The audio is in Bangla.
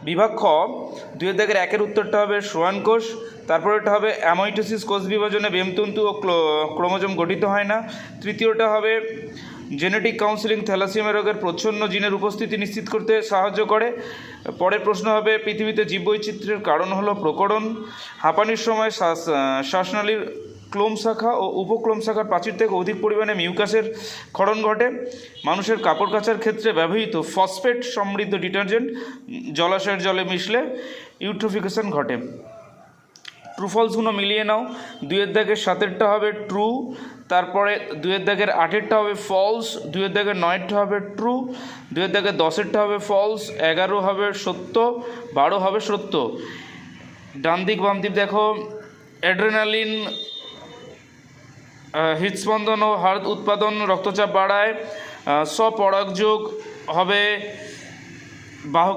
বিভাগ খ, 2-1 উত্তরটা হবে সোয়ান কোষ। তারপরেটা হবে অ্যামাইটোসিস, কোষ বিভাজনে বেমতন্তু ও ক্রোমোজোম গঠিত হয় না। তৃতীয়টা হবে জেনেটিক কাউন্সিলিং থ্যালাসিমিয়া রোগের প্রচ্ছন্ন জিনের উপস্থিতি নিশ্চিত করতে সাহায্য করে। পরের প্রশ্ন হবে পৃথিবীতে জীববৈচিত্র্যের কারণ হলো প্রকরণ। হাঁপানির সময় শ্বাসনালীর ক্লোম শাখা ও উপক্লোম শাখার প্রাচীর থেকে অধিক পরিমাণে মিউকাসের ক্ষরণ ঘটে। মানুষের কাপড় কাচার ক্ষেত্রে ব্যবহৃত ফসফেট সমৃদ্ধ ডিটারজেন্ট জলাশয়ের জলে মিশলে ইউট্রোফিকেশন ঘটে। ট্রু ফলসগুলো মিলিয়ে নাও। 2-7 হবে ট্রু, তারপরে 2-8 হবে ফলস, 2-9 হবে ট্রু, 2-10 হবে ফলস, 11 হবে সত্য, 12 হবে সত্য। ডান দিক বাম দিক দেখো। অ্যাড্রেনালিন হৃদস্পন্দন ও হার্ট উৎপাদন, রক্তচাপ বাড়ায়। স্বপরাগযোগ হবে বাহক